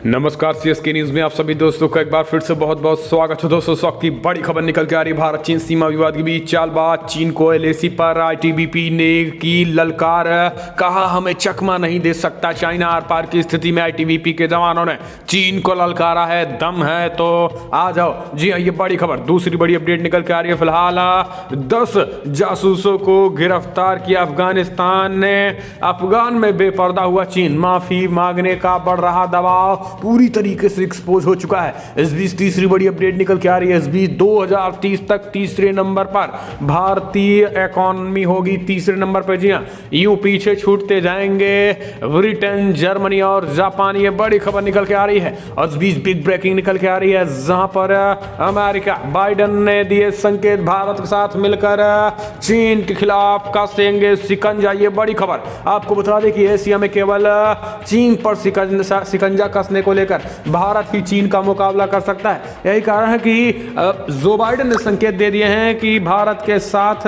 नमस्कार CSK news में आप सभी दोस्तों का एक बार फिर से बहुत बहुत स्वागत है। दोस्तों वक्त की बड़ी खबर निकल के आ रही है। भारत चीन सीमा विवाद के बीच चालबाज चीन को एलएसी पर आईटीबीपी ने की ललकार, कहा हमें चकमा नहीं दे सकता। चाइना आर पार की स्थिति में आईटीबीपी के जवानों ने चीन को ललकारा है, दम है तो आ जाओ। जी हाँ, ये बड़ी खबर, दूसरी बड़ी अपडेट निकल के आ रही है। फिलहाल 10 जासूसों को गिरफ्तार किया अफगानिस्तान ने। अफगान में बेपर्दा हुआ चीन, माफी मांगने का बढ़ रहा दबाव पूरी तरीके से एक्सपोज हो चुका है। इस बीच तीसरी बड़ी अपडेट निकल के आ रही है। इस बीच 2030 तक तीसरे नंबर पर भारतीय इकोनॉमी होगी, तीसरे नंबर पर। जी हाँ, यूं पीछे छूटते जाएंगे ब्रिटेन, जर्मनी और जापान। ये बड़ी खबर निकल के आ रही है। और इस बीच बिग ब्रेकिंग निकल के आ रही है, जहां पर अमेरिका बाइडेन ने दिए संकेत, भारत के साथ मिलकर चीन के खिलाफ कसेंगे शिकंजा। ये बड़ी खबर आपको बता दें कि एशिया में केवल चीन पर शिकंजा कसने को लेकर भारत ही चीन का मुकाबला कर सकता है। यही कारण है कि जो बाइडेन ने संकेत दे दिए हैं कि भारत के साथ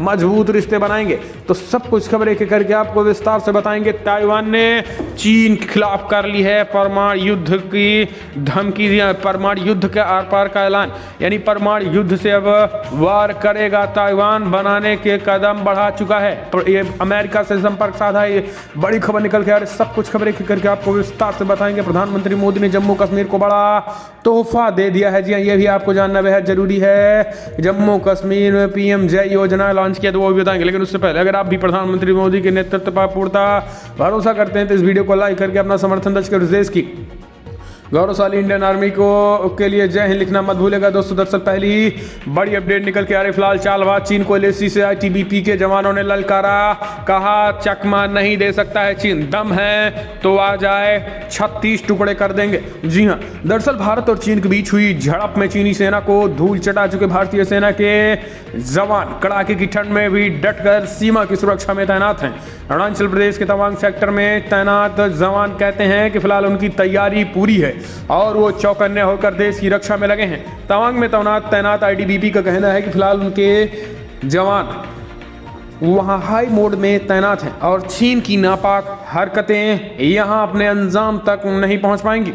मजबूत रिश्ते बनाएंगे। तो सब कुछ खबर एक करके आपको विस्तार से बताएंगे। ताइवान ने चीन के खिलाफ कर ली है परमाणु युद्ध की धमकी, परमाणु युद्ध के आर पार का ऐलान, यानी परमाणु युद्ध से अब वार करेगा ताइवान बनाने के कदम बढ़ा चुका है। ये अमेरिका से संपर्क साधा, ये बड़ी खबर निकल के आ रही है। सब कुछ खबर एक करके आपको विस्तार से बताएंगे। प्रधानमंत्री मोदी ने जम्मू कश्मीर को बड़ा तोहफा दे दिया है। जी हाँ, ये भी आपको जानना बेहद जरूरी है। जम्मू कश्मीर में पीएम जय योजना लॉन्च किया, तो वो भी बताएंगे। लेकिन उससे पहले अगर आप भी प्रधानमंत्री मोदी के नेतृत्व पर पूर्णता भरोसा करते हैं तो इस वीडियो को लाइक करके अपना समर्थन दर्ज कर देश की गौरवशाली इंडियन आर्मी को के लिए जय हिंद लिखना मत भूलेगा। दोस्तों दरअसल पहली बड़ी अपडेट निकल के आ रही। फिलहाल चालबाज चीन को एलएसी से आईटीबीपी के जवानों ने ललकारा, कहा चकमा नहीं दे सकता है चीन, दम है तो आ जाए, 36 टुकड़े कर देंगे। जी हाँ, दरअसल भारत और चीन के बीच हुई झड़प में चीनी सेना को धूल चटा चुके भारतीय सेना के जवान कड़ाके की ठंड में भी डटकर सीमा की सुरक्षा में तैनात हैं। अरुणाचल प्रदेश के तवांग सेक्टर में तैनात जवान कहते हैं कि फिलहाल उनकी तैयारी पूरी है और वो चौकन्ने होकर देश की रक्षा में लगे हैं। तवांग में तैनात आईटीबीपी का कहना है कि फिलहाल उनके जवान वहां हाई मोड में तैनात हैं और चीन की नापाक हरकतें यहां अपने अंजाम तक नहीं पहुंच पाएंगी।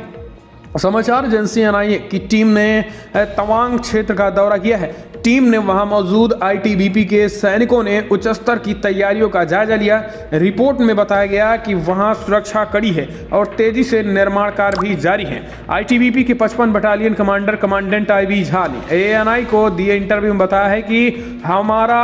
समाचार एजेंसी एनआईए की टीम ने तवांग क्षेत्र का दौरा किया है। टीम ने वहां मौजूद आईटीबीपी के सैनिकों ने उच्च स्तर की तैयारियों का जायजा लिया। रिपोर्ट में बताया गया कि वहां सुरक्षा कड़ी है और तेजी से निर्माण कार्य भी जारी है। आईटीबीपी के 55 battalion commander commandant IV Jha ने एएनआई को दिए इंटरव्यू में बताया है कि हमारा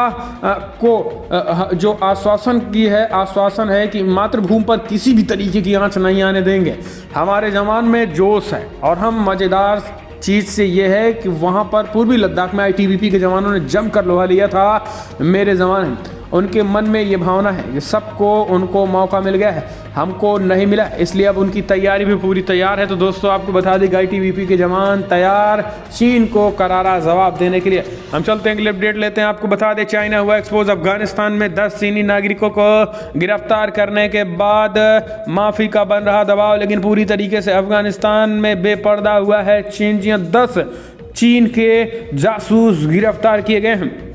जो आश्वासन है कि मातृभूमि पर किसी भी तरीके की आंच नहीं आने देंगे। हमारे जवान में जोश है और हम मजेदार चीज़ से यह है कि वहाँ पर पूर्वी लद्दाख में आईटीबीपी के जवानों ने जमकर लोहा लिया था। मेरे जवान हैं, उनके मन में ये भावना है कि सबको उनको मौका मिल गया है, हमको नहीं मिला, इसलिए अब उनकी तैयारी भी पूरी तैयार है। तो दोस्तों आपको बता दें आईटीबीपी के जवान तैयार चीन को करारा जवाब देने के लिए। हम चलते हैं अगले अपडेट लेते हैं। आपको बता दें चाइना हुआ एक्सपोज, अफगानिस्तान में 10 चीनी नागरिकों को गिरफ्तार करने के बाद माफी का बन रहा दबाव, लेकिन पूरी तरीके से अफगानिस्तान में बेपर्दा हुआ है चीन। 10 चीन के जासूस गिरफ्तार किए गए हैं।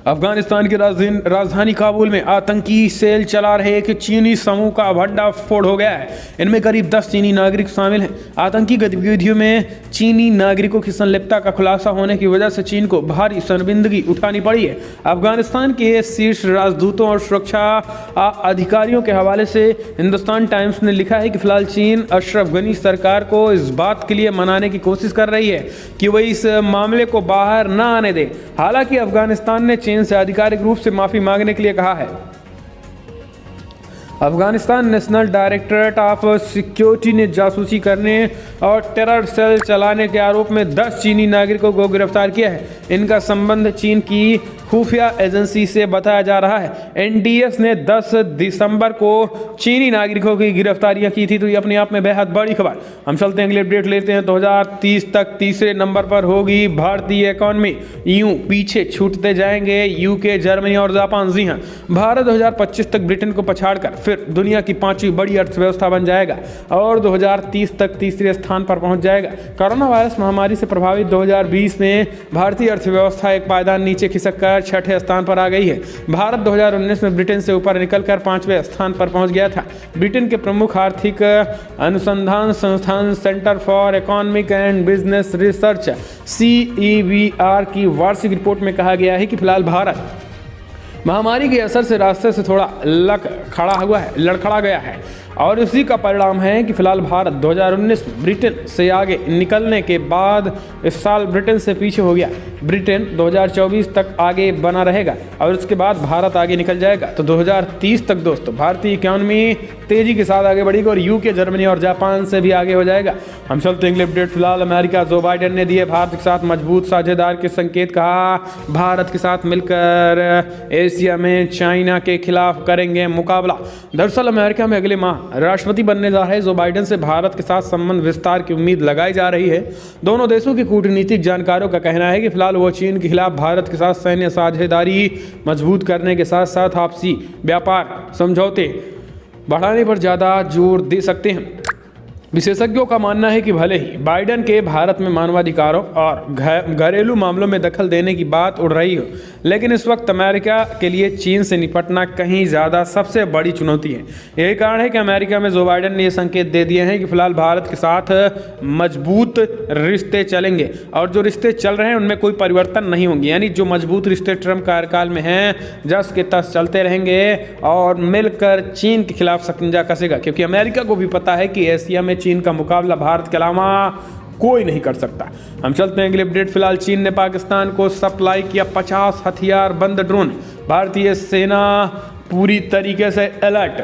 अफगानिस्तान की राजधानी काबुल में आतंकी सेल चला रहे एक चीनी समूह का भंडाफोड़ हो गया है। इनमें करीब 10 चीनी नागरिक शामिल हैं। आतंकी गतिविधियों में चीनी नागरिकों की संलिप्तता का खुलासा होने की वजह से चीन को भारी शर्मिंदगी उठानी पड़ी है। अफगानिस्तान के शीर्ष राजदूतों और सुरक्षा अधिकारियों के हवाले से हिंदुस्तान टाइम्स ने लिखा है कि फिलहाल चीन अशरफ गनी सरकार को इस बात के लिए मनाने की कोशिश कर रही है कि वह इस मामले को बाहर न आने दे। हालांकि अफगानिस्तान ने चीन से आधिकारिक रूप से माफी मांगने के लिए कहा है। Afghanistan national directorate of security ने जासूसी करने और टेरर सेल चलाने के आरोप में 10 चीनी नागरिकों को गिरफ्तार किया है। इनका संबंध चीन की खुफिया एजेंसी से बताया जा रहा है। एनडीएस ने 10 दिसंबर को चीनी नागरिकों की गिरफ्तारियां की थी। तो ये अपने आप में बेहद बड़ी खबर। हम चलते हैं अगले अपडेट लेते हैं। 2030 तक तीसरे नंबर पर होगी भारतीय इकोनॉमी, यूं पीछे छूटते जाएंगे यूके, जर्मनी और जापान। जी हाँ, भारत 2025 तक ब्रिटेन को पछाड़कर फिर दुनिया की 5वीं बड़ी अर्थव्यवस्था बन जाएगा और 2030 तक तीसरे स्थान पर पहुंच जाएगा। कोरोना वायरस महामारी से प्रभावित 2020 में भारतीय अर्थव्यवस्था एक पायदान नीचे खिसक कर बढ़कर छठे स्थान पर आ गई है। भारत 2019 में ब्रिटेन से ऊपर निकलकर 5वें स्थान पर पहुंच गया था। ब्रिटेन के प्रमुख आर्थिक अनुसंधान संस्थान centre for economic and business research CEBR की वार्षिक रिपोर्ट में कहा गया है कि फिलहाल भारत महामारी के असर से रास्ते से थोड़ा लड़खड़ा गया है और उसी का परिणाम है कि फिलहाल भारत 2019 ब्रिटेन से आगे निकलने के बाद इस साल ब्रिटेन से पीछे हो गया। ब्रिटेन 2024 तक आगे बना रहेगा और उसके बाद भारत आगे निकल जाएगा। तो 2030 तक दोस्तों भारतीय इकोनॉमी तेजी के साथ आगे बढ़ेगी और यूके, जर्मनी और जापान से भी आगे हो जाएगा। हम चलते हैं अपडेट। फिलहाल अमेरिका जो बाइडेन ने दिए भारत के साथ मजबूत साझेदार के संकेत। कहा भारत के साथ मिलकर एशिया में चाइना के खिलाफ करेंगे मुकाबला। दरअसल अमेरिका में अगले माह राष्ट्रपति बनने जा रहे जो बाइडेन से भारत के साथ संबंध विस्तार की उम्मीद लगाई जा रही है। दोनों देशों के कूटनीतिक जानकारों का कहना है कि फिलहाल वो चीन के खिलाफ भारत के साथ सैन्य साझेदारी मजबूत करने के साथ साथ आपसी व्यापार समझौते बढ़ाने पर ज़्यादा जोर दे सकते हैं। विशेषज्ञों का मानना है कि भले ही बाइडेन के भारत में मानवाधिकारों और घरेलू मामलों में दखल देने की बात उड़ रही हो, लेकिन इस वक्त अमेरिका के लिए चीन से निपटना कहीं ज़्यादा सबसे बड़ी चुनौती है। यही कारण है कि अमेरिका में जो बाइडेन ने ये संकेत दे दिए हैं कि फिलहाल भारत के साथ मजबूत रिश्ते चलेंगे और जो रिश्ते चल रहे हैं उनमें कोई परिवर्तन नहीं होंगे। यानी जो मजबूत रिश्ते ट्रंप कार्यकाल में हैं जस के तस चलते रहेंगे और मिलकर चीन के खिलाफ शिकंजा कसेगा, क्योंकि अमेरिका को भी पता है कि एशिया में चीन का मुकाबला भारत के अलावा कोई नहीं कर सकता। हम चलते हैं अगले अपडेट। फिलहाल चीन ने पाकिस्तान को सप्लाई किया 50 हथियार बंद ड्रोन। भारतीय सेना पूरी तरीके से अलर्ट।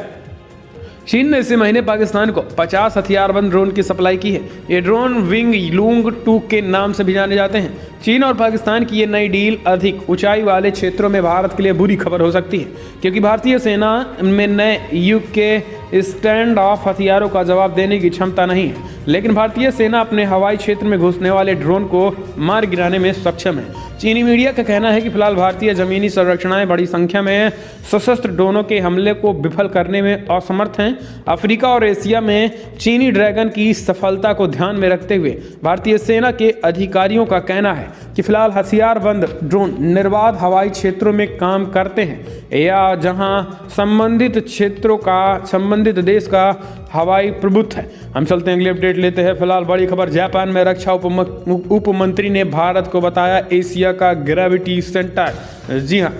चीन ने इसी महीने पाकिस्तान को 50 हथियारबंद ड्रोन की सप्लाई की है। ये ड्रोन विंग लूंग 2 के नाम से भी जाने जाते हैं। चीन और पाकिस्तान की ये नई डील अधिक ऊंचाई वाले क्षेत्रों में भारत के लिए बुरी खबर हो सकती है, क्योंकि भारतीय सेना में नए युग के स्टैंड ऑफ हथियारों का जवाब देने की क्षमता नहीं है, लेकिन भारतीय सेना अपने हवाई क्षेत्र में घुसने वाले ड्रोन को मार गिराने में सक्षम है। चीनी मीडिया का कहना है कि फिलहाल भारतीय जमीनी संरचनाएं बड़ी संख्या में सशस्त्र ड्रोनों के हमले को विफल करने में असमर्थ हैं। अफ्रीका और एशिया में चीनी ड्रैगन की सफलता को ध्यान में रखते हुए भारतीय सेना के अधिकारियों का कहना है कि फिलहाल हथियारबंद ड्रोन निर्बाध हवाई क्षेत्रों में काम करते हैं या जहां संबंधित देश का हवाई प्रभुत्व है। हम चलते हैं अगले अपडेट लेते हैं। फिलहाल बड़ी खबर, जापान में रक्षा उप मंत्री ने भारत को बताया एशिया का ग्रेविटी सेंटर। जी हाँ,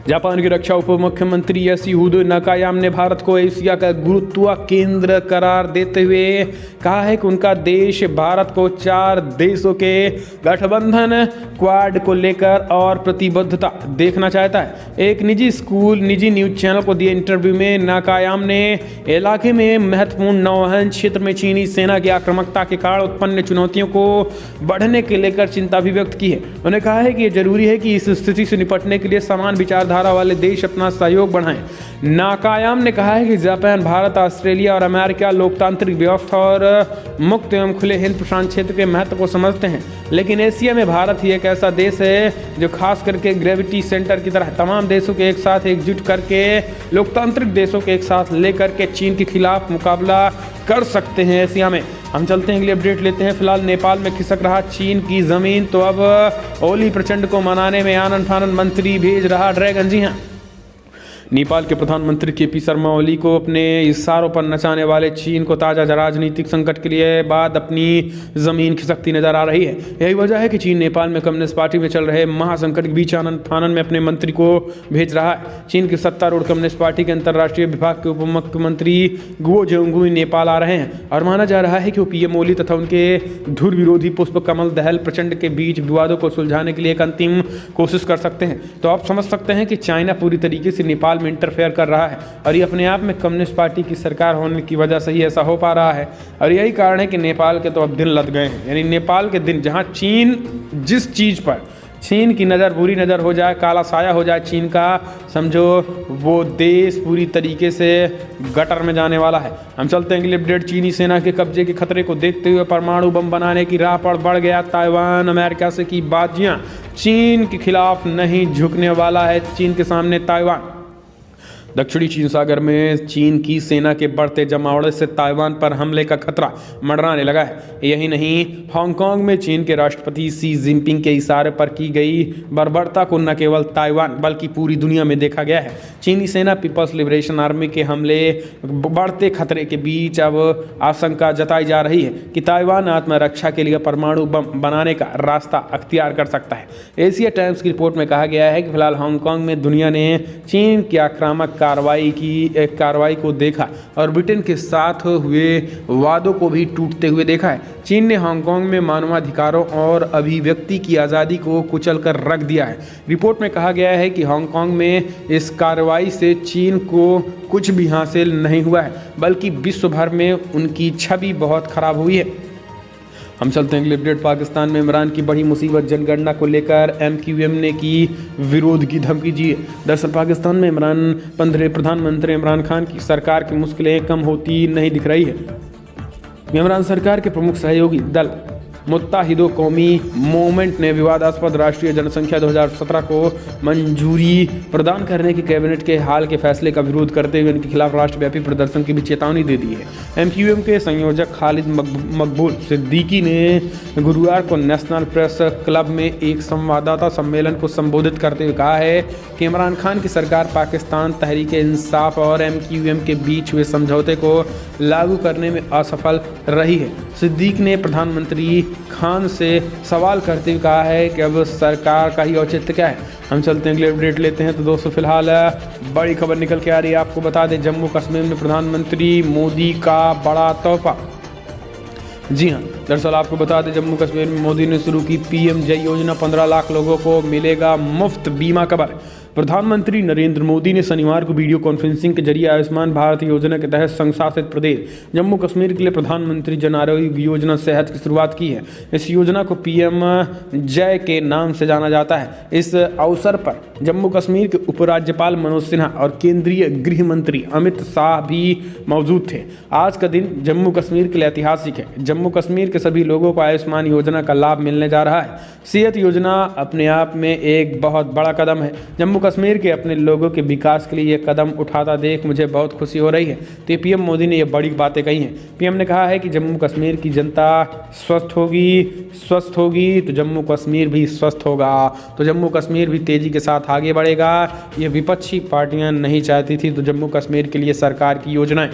जापान के रक्षा उप मुख्यमंत्री योशिहिदे नाकायामा ने भारत को एशिया का गुरुत्व केंद्र करार देते हुए कहा है कि उनका देश भारत को 4 देशों के गठबंधन क्वाड को लेकर और प्रतिबद्धता देखना चाहता है। एक निजी न्यूज चैनल को दिए इंटरव्यू में नाकायामा ने इलाके में महत्वपूर्ण नौवहन क्षेत्र में चीनी सेना की आक्रामकता के कारण उत्पन्न चुनौतियों को बढ़ने के लेकर चिंता भी व्यक्त की है। उन्होंने कहा है कि यह जरूरी है कि इस स्थिति से निपटने के लिए समान विचारधारा वाले देश अपना सहयोग बढ़ाएं। नाकायामा ने कहा है कि जापान, भारत, ऑस्ट्रेलिया और अमेरिका लोकतांत्रिक व्यवस्था और मुक्त एवं खुले हिंद प्रशांत क्षेत्र के महत्व को समझते हैं, लेकिन एशिया में भारत ही एक ऐसा देश है जो खास करके ग्रेविटी सेंटर की तरह तमाम देशों के एक साथ एकजुट करके लोकतांत्रिक देशों के एक साथ लेकर के चीन के खिलाफ मुकाबला कर सकते हैं एशिया में। हम चलते हैं अगले अपडेट लेते हैं। फिलहाल नेपाल में खिसक रहा चीन की जमीन, तो अब ओली प्रचंड को मनाने में आनन फानन मंत्री भेज रहा ड्रैगन। जी हाँ, नेपाल के प्रधानमंत्री केपी शर्मा ओली को अपने इशारों पर नचाने वाले चीन को ताज़ा राजनीतिक संकट के लिए बाद अपनी ज़मीन खिसकती नजर आ रही है। यही वजह है कि चीन नेपाल में कम्युनिस्ट पार्टी में चल रहे महासंकट के बीच आनन फानन में अपने मंत्री को भेज रहा है। चीन की सत्तारूढ़ कम्युनिस्ट पार्टी के अंतर्राष्ट्रीय विभाग के उप मुख्यमंत्री गुओ जोंगुई नेपाल आ रहे हैं और माना जा रहा है कि वो पीएम ओली तथा उनके धुर विरोधी पुष्प कमल दहल प्रचंड के बीच विवादों को सुलझाने के लिए एक अंतिम कोशिश कर सकते हैं। तो आप समझ सकते हैं कि चाइना पूरी तरीके से नेपाल में इंटरफेयर कर रहा है और ये अपने आप में कम्युनिस्ट पार्टी की सरकार होने की वजह से ही ऐसा हो पा रहा है। और यही कारण है कि नेपाल के तो अब दिन लद गए हैं। यानी नेपाल के दिन, जहां चीन जिस चीज़ पर चीन की नज़र बुरी नज़र हो जाए, काला साया हो जाए चीन का, समझो वो देश पूरी तरीके से गटर में जाने वाला है। हम चलते हैं अगले अपडेट। चीनी सेना के कब्जे के खतरे को देखते हुए परमाणु बम बनाने की राह पर बढ़ गया ताइवान। अमेरिका से की बातचीत, चीन के खिलाफ नहीं झुकने वाला है चीन के सामने ताइवान। दक्षिणी चीन सागर में चीन की सेना के बढ़ते जमावड़े से ताइवान पर हमले का खतरा मंडराने लगा है। यही नहीं, हांगकांग में चीन के राष्ट्रपति शी जिनपिंग के इशारे पर की गई बर्बरता को न केवल ताइवान बल्कि पूरी दुनिया में देखा गया है। चीनी सेना पीपल्स लिबरेशन आर्मी के हमले बढ़ते खतरे के बीच अब आशंका जताई जा रही है कि ताइवान आत्मरक्षा के लिए परमाणु बम बनाने का रास्ता अख्तियार कर सकता है। एशिया टाइम्स की रिपोर्ट में कहा गया है कि फिलहाल हांगकांग में दुनिया ने चीन की आक्रामक कार्रवाई को देखा और ब्रिटेन के साथ हुए वादों को भी टूटते हुए देखा है। चीन ने हांगकांग में मानवाधिकारों और अभिव्यक्ति की आज़ादी को कुचल कर रख दिया है। रिपोर्ट में कहा गया है कि हांगकांग में इस कार्रवाई से चीन को कुछ भी हासिल नहीं हुआ है, बल्कि विश्व भर में उनकी छवि बहुत खराब हुई है। हम चलते हैं अगले अपडेट। पाकिस्तान में इमरान की बड़ी मुसीबत, जनगणना को लेकर MQM ने की विरोध की धमकी दी है। दरअसल पाकिस्तान में प्रधानमंत्री इमरान खान की सरकार की मुश्किलें कम होती नहीं दिख रही है। इमरान सरकार के प्रमुख सहयोगी दल मुत्ताहिदो कौमी मूवमेंट ने विवादास्पद राष्ट्रीय जनसंख्या 2017 को मंजूरी प्रदान करने के कैबिनेट के हाल के फैसले का विरोध करते हुए उनके खिलाफ राष्ट्रव्यापी प्रदर्शन की भी चेतावनी दे दी है। MQM के संयोजक खालिद मकबूल सिद्दीकी ने गुरुवार को नेशनल प्रेस क्लब में एक संवाददाता सम्मेलन को संबोधित करते हुए कहा है कि इमरान खान की सरकार पाकिस्तान तहरीक इंसाफ और MQM के बीच हुए समझौते को लागू करने में असफल रही है। सिद्दीक ने प्रधानमंत्री खान से सवाल करते हुए कहा है कि अब सरकार का ही औचित्य क्या है। हम चलते हैं अगले अपडेट लेते हैं। तो दोस्तों फिलहाल बड़ी खबर निकल के आ रही है। आपको बता दें, जम्मू कश्मीर में प्रधानमंत्री मोदी का बड़ा तोहफा। जी हाँ, दरअसल आपको बता दें, जम्मू कश्मीर में मोदी ने शुरू की PM जय योजना, 15 लाख लोगों को मिलेगा मुफ्त बीमा कवर। प्रधानमंत्री नरेंद्र मोदी ने शनिवार को वीडियो कॉन्फ्रेंसिंग के जरिए आयुष्मान भारत योजना के तहत संशासित प्रदेश जम्मू कश्मीर के लिए प्रधानमंत्री जन आरोग्य योजना सेहत की शुरुआत की है। इस योजना को PM जय के नाम से जाना जाता है। इस अवसर पर जम्मू कश्मीर के उपराज्यपाल मनोज सिन्हा और केंद्रीय गृह मंत्री अमित शाह भी मौजूद थे। आज का दिन जम्मू कश्मीर के लिए ऐतिहासिक है। जम्मू कश्मीर के सभी लोगों को आयुष्मान योजना का लाभ मिलने जा रहा है। सेहत योजना अपने आप में एक बहुत बड़ा कदम है। जम्मू कश्मीर के अपने लोगों के विकास के लिए ये कदम उठाता देख मुझे बहुत खुशी हो रही है। तो PM मोदी ने ये बड़ी बातें कही हैं। PM ने कहा है कि जम्मू कश्मीर की जनता स्वस्थ होगी तो जम्मू कश्मीर भी स्वस्थ होगा, तो जम्मू कश्मीर भी तेज़ी के साथ आगे बढ़ेगा। ये विपक्षी पार्टियां नहीं चाहती थी तो जम्मू कश्मीर के लिए सरकार की योजनाएं।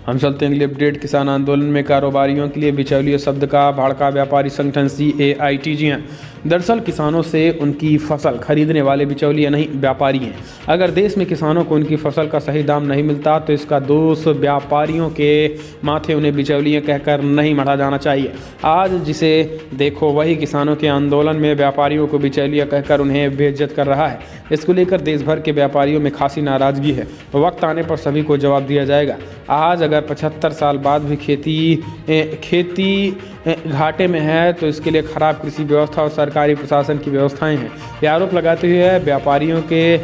हम चलते हैं अगले अपडेट। किसान आंदोलन में कारोबारियों के लिए बिचौलिए शब्द का भड़का व्यापारी संगठन CAIT। जी हाँ, दरअसल किसानों से उनकी फसल खरीदने वाले बिचौलिए नहीं, व्यापारी हैं। अगर देश में किसानों को उनकी फसल का सही दाम नहीं मिलता तो इसका दोष व्यापारियों के माथे उन्हें बिचौलिए कहकर नहीं मढ़ा जाना चाहिए। आज जिसे देखो वही किसानों के आंदोलन में व्यापारियों को बिचौलिया कहकर उन्हें बेइज्जत कर रहा है। इसको लेकर देश भर के व्यापारियों में खासी नाराजगी है। वक्त आने पर सभी को जवाब दिया जाएगा। आज अगर 75 साल बाद भी खेती घाटे में है तो इसके लिए खराब कृषि व्यवस्था और सरकारी प्रशासन की व्यवस्थाएं हैं। ये आरोप लगाते हुए व्यापारियों के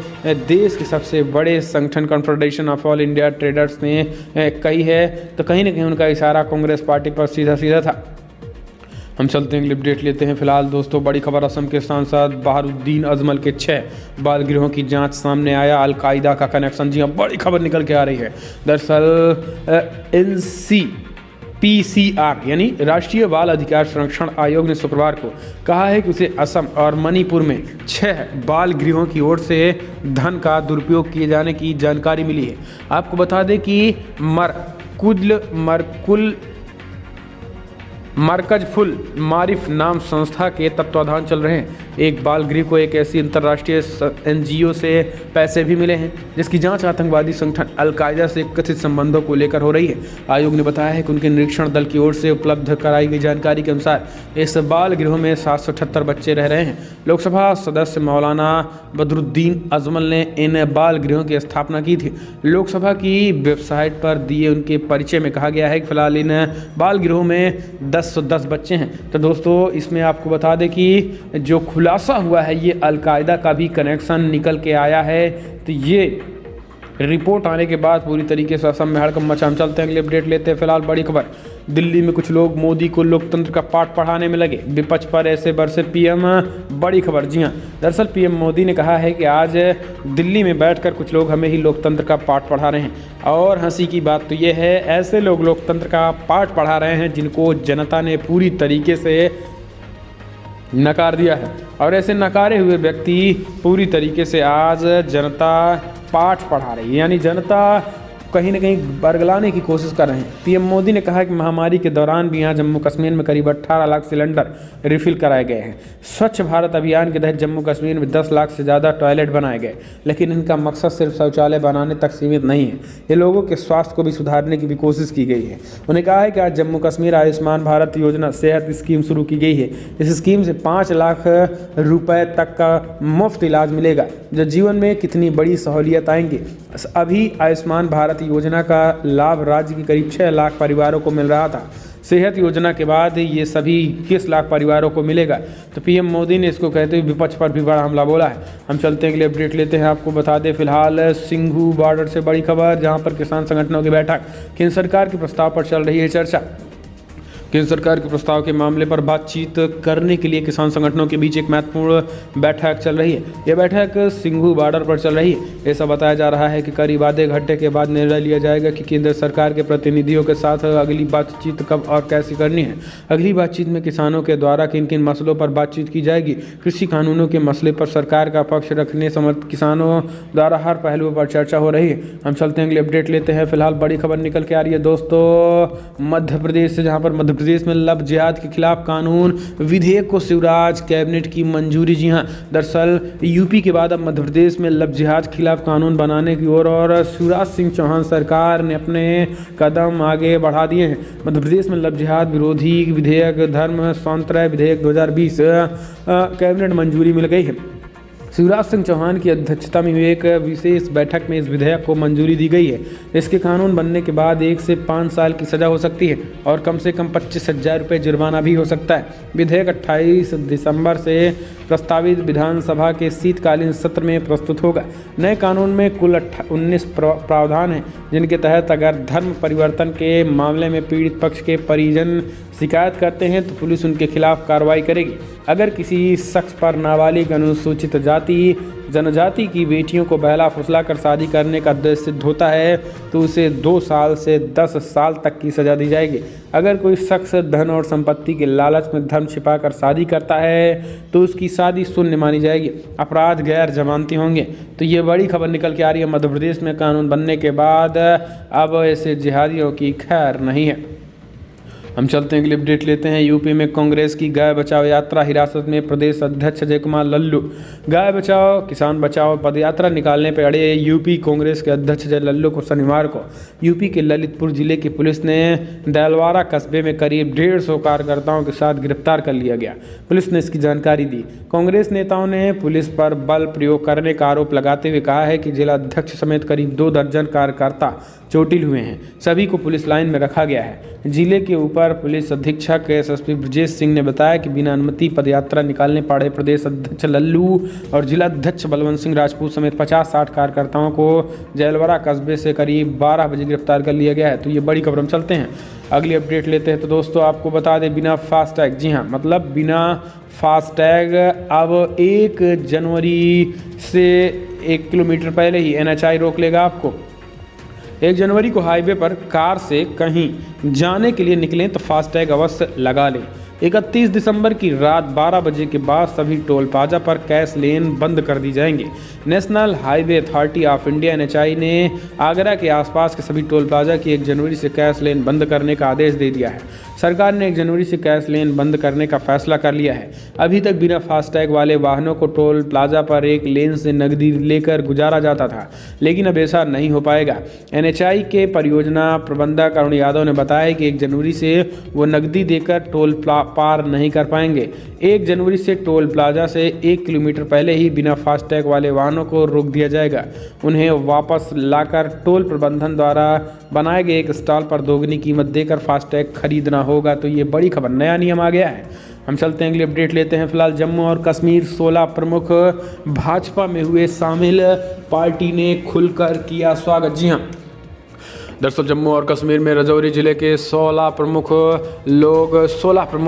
देश के सबसे बड़े संगठन confederation of all India traders ने कही है, तो कहीं ना कहीं उनका इशारा कांग्रेस पार्टी पर सीधा सीधा था। हम चलते हैं अपडेट लेते हैं। फिलहाल दोस्तों बड़ी खबर, असम के सांसद बहारुद्दीन अजमल के 6 बाल गृहों की जांच सामने आया, अलकायदा का कनेक्शन। जी हाँ, बड़ी खबर निकल के आ रही है। दरअसल NCPCR यानी राष्ट्रीय बाल अधिकार संरक्षण आयोग ने शुक्रवार को कहा है कि उसे असम और मणिपुर में 6 बाल गृहों की ओर से धन का दुरुपयोग किए जाने की जानकारी मिली है। आपको बता दें कि मरकजफुल मारिफ नाम संस्था के तत्वाधान चल रहे हैं एक बाल गृह को एक ऐसी अंतर्राष्ट्रीय NGO से पैसे भी मिले हैं जिसकी जांच आतंकवादी संगठन अलकायदा से कथित संबंधों को लेकर हो रही है। आयोग ने बताया है कि उनके निरीक्षण दल की ओर से उपलब्ध कराई गई जानकारी के अनुसार इस बाल गृहों में 778 बच्चे रह रहे हैं। लोकसभा सदस्य मौलाना बदरुद्दीन अजमल ने इन बाल गृहों की स्थापना की थी। लोकसभा की वेबसाइट पर दिए उनके परिचय में कहा गया है कि फिलहाल इन बाल गृहों में 10 बच्चे हैं। तो दोस्तों इसमें आपको बता दें कि जो खुलासा हुआ है ये अलकायदा का भी कनेक्शन निकल के आया है। तो ये रिपोर्ट आने के बाद पूरी तरीके से असम में हड़कंप मचा। हम चलते हैं अगले अपडेट लेते हैं। फिलहाल बड़ी खबर, दिल्ली में कुछ लोग मोदी को लोकतंत्र का पाठ पढ़ाने में लगे, विपक्ष पर ऐसे बरसे पीएम। बड़ी खबर, जी हां, दरअसल पीएम मोदी ने कहा है कि आज दिल्ली में बैठकर कुछ लोग हमें ही लोकतंत्र का पाठ पढ़ा रहे हैं। और हंसी की बात तो यह है, ऐसे लोग लोकतंत्र का पाठ पढ़ा रहे हैं जिनको जनता ने पूरी तरीके से नकार दिया है। और ऐसे नकारे हुए व्यक्ति पूरी तरीके से आज जनता पाठ पढ़ा रही है, यानी जनता कहीं ना कहीं बरगलाने की कोशिश कर रहे हैं। पीएम मोदी ने कहा कि महामारी के दौरान भी यहाँ जम्मू कश्मीर में करीब 18 लाख सिलेंडर रिफिल कराए गए हैं। स्वच्छ भारत अभियान के तहत जम्मू कश्मीर में 10 लाख से ज़्यादा टॉयलेट बनाए गए, लेकिन इनका मकसद सिर्फ शौचालय बनाने तक सीमित नहीं है, ये लोगों के स्वास्थ्य को भी सुधारने की भी कोशिश की गई है। उन्होंने कहा है कि आज जम्मू कश्मीर आयुष्मान भारत योजना सेहत स्कीम शुरू की गई है। इस स्कीम से 5 लाख रुपए तक का मुफ्त इलाज मिलेगा, जो जीवन में कितनी बड़ी सहूलियत आएंगी। अभी आयुष्मान भारत योजना का लाभ राज्य के करीब 6 लाख परिवारों को मिल रहा था। सेहत योजना के बाद ये सभी 21 लाख परिवारों को मिलेगा। तो पीएम मोदी ने इसको कहते हुए विपक्ष पर भी बड़ा हमला बोला है। हम चलते हैं अगले अपडेट लेते हैं। आपको बता दें फिलहाल सिंघू बॉर्डर से बड़ी खबर, जहां पर किसान संगठनों की बैठक, केंद्र सरकार के प्रस्ताव पर चल रही है चर्चा। केंद्र सरकार के प्रस्ताव के मामले पर बातचीत करने के लिए किसान संगठनों के बीच एक महत्वपूर्ण बैठक चल रही है। यह बैठक सिंघू बॉर्डर पर चल रही है। ऐसा बताया जा रहा है कि करीब आधे घंटे के बाद निर्णय लिया जाएगा कि केंद्र सरकार के प्रतिनिधियों के साथ अगली बातचीत कब और कैसे करनी है। अगली बातचीत में किसानों के द्वारा किन किन मसलों पर बातचीत की जाएगी। कृषि कानूनों के मसले पर सरकार का पक्ष रखने समर्थ किसानों द्वारा हर पहलुओं पर चर्चा हो रही है। हम चलते हैं अगले अपडेट लेते हैं। फिलहाल बड़ी खबर निकल के आ रही है दोस्तों मध्य प्रदेश से, जहाँ पर मध्य प्रदेश में लव जिहाद के खिलाफ कानून विधेयक को शिवराज कैबिनेट की मंजूरी। जी हां, दरअसल यूपी के बाद अब मध्य प्रदेश में लव जिहाद के खिलाफ कानून बनाने की ओर और शिवराज सिंह चौहान सरकार ने अपने कदम आगे बढ़ा दिए हैं। मध्य प्रदेश में लव जिहाद विरोधी विधेयक, धर्म स्वातंत्र्य विधेयक 2020 कैबिनेट मंजूरी मिल गई है। शिवराज सिंह चौहान की अध्यक्षता में हुई एक विशेष बैठक में इस विधेयक को मंजूरी दी गई है। इसके कानून बनने के बाद 1 से 5 साल की सज़ा हो सकती है और कम से कम 25,000 रुपये जुर्माना भी हो सकता है। विधेयक 28 दिसंबर से प्रस्तावित विधानसभा के शीतकालीन सत्र में प्रस्तुत होगा। नए कानून में कुल 19 प्रावधान हैं, जिनके तहत अगर धर्म परिवर्तन के मामले में पीड़ित पक्ष के परिजन शिकायत करते हैं तो पुलिस उनके खिलाफ कार्रवाई करेगी। अगर किसी शख्स पर नाबालिग, अनुसूचित जाति, जनजाति की बेटियों को बहला फुसला कर शादी करने का दोष सिद्ध होता है तो उसे 2 साल से 10 साल तक की सज़ा दी जाएगी। अगर कोई शख्स धन और संपत्ति के लालच में धर्म छिपाकर शादी करता है तो उसकी शादी शून्य मानी जाएगी। अपराध गैर जमानती होंगे। तो ये बड़ी खबर निकल के आ रही है। मध्य प्रदेश में कानून बनने के बाद अब ऐसे जिहादियों की खैर नहीं है। हम चलते हैं अगली अपडेट लेते हैं। यूपी में कांग्रेस की गाय बचाओ यात्रा, हिरासत में प्रदेश अध्यक्ष अजय कुमार लल्लू। गाय बचाओ किसान बचाओ पदयात्रा निकालने पर अड़े यूपी कांग्रेस के अध्यक्ष अजय लल्लू को शनिवार को यूपी के ललितपुर जिले की पुलिस ने देलवाड़ा कस्बे में करीब 150 कार्यकर्ताओं के साथ गिरफ्तार कर लिया गया। पुलिस ने इसकी जानकारी दी। कांग्रेस नेताओं ने पुलिस पर बल प्रयोग करने का आरोप लगाते हुए कहा है कि जिला अध्यक्ष समेत करीब 2 दर्जन कार्यकर्ता चोटिल हुए हैं। सभी को पुलिस लाइन में रखा गया है। जिले के ऊपर पुलिस अधीक्षक एसएसपी ब्रजेश सिंह ने बताया कि बिना अनुमति पदयात्रा निकालने पड़े प्रदेश अध्यक्ष लल्लू और जिला अध्यक्ष बलवंत सिंह राजपूत समेत 50-60 कार्यकर्ताओं को जैलवाड़ा कस्बे से करीब 12 बजे गिरफ्तार कर लिया गया है। तो ये बड़ी खबर। हम चलते हैं अगली अपडेट लेते हैं। तो दोस्तों आपको बता दें बिना फास्टैग, जी हाँ, मतलब बिना फास्टैग अब 1 जनवरी से 1 किलोमीटर पहले ही NHI रोक लेगा आपको। 1 जनवरी को हाईवे पर कार से कहीं जाने के लिए निकलें तो फास्टैग अवश्य लगा लें। 31 दिसंबर की रात 12 बजे के बाद सभी टोल प्लाजा पर कैश लेन बंद कर दी जाएंगे। National highway authority of India NHI ने आगरा के आसपास के सभी टोल प्लाजा की 1 जनवरी से कैश लेन बंद करने का आदेश दे दिया है। सरकार ने 1 जनवरी से कैश लेन बंद करने का फैसला कर लिया है। अभी तक बिना फास्टैग वाले वाहनों को टोल प्लाजा पर 1 लेन से नकदी लेकर गुजारा जाता था, लेकिन अब ऐसा नहीं हो पाएगा। NHI के परियोजना प्रबंधक अरुण यादव ने बताया कि 1 जनवरी से वो नकदी देकर टोल पार नहीं कर पाएंगे। 1 जनवरी से टोल प्लाजा से 1 किलोमीटर पहले ही बिना फास्टैग वाले वाहनों को रोक दिया जाएगा। उन्हें वापस लाकर टोल प्रबंधन द्वारा बनाए गए एक स्टॉल पर दोगुनी कीमत देकर फास्टैग खरीदना होगा। तो ये बड़ी खबर, नया नियम आ गया है। हम चलते हैं अगली अपडेट लेते हैं। फिलहाल जम्मू और कश्मीर 16 प्रमुख भाजपा में हुए शामिल, पार्टी ने खुलकर किया स्वागत। जी हाँ, दरअसल जम्मू और कश्मीर में राजौरी जिले के 16 प्रमुख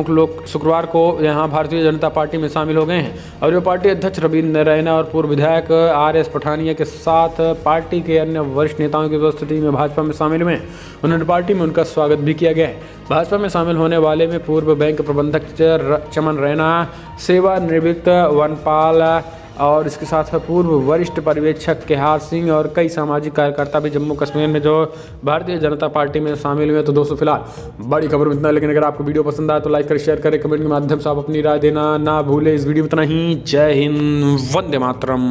लोग शुक्रवार को यहां भारतीय जनता पार्टी में शामिल हो गए हैं और ये पार्टी अध्यक्ष रविंद्र रैना और पूर्व विधायक RS पठानिया के साथ पार्टी के अन्य वरिष्ठ नेताओं की उपस्थिति में भाजपा में शामिल हुए हैं। उन्होंने पार्टी में उनका स्वागत भी किया गया है। भाजपा में शामिल होने वाले में पूर्व बैंक प्रबंधक चमन रैना, सेवानिवृत्त वनपाल और इसके साथ पूर्व वरिष्ठ पर्यवेक्षक केहार सिंह और कई सामाजिक कार्यकर्ता भी जम्मू कश्मीर में जो भारतीय जनता पार्टी में शामिल हुए। तो दोस्तों फिलहाल बड़ी खबर में इतना, लेकिन अगर आपको वीडियो पसंद आए तो लाइक करें, शेयर करें, कमेंट के माध्यम से आप अपनी राय देना ना भूलें। इस वीडियो में इतना ही। जय हिंद, वंदे मातरम।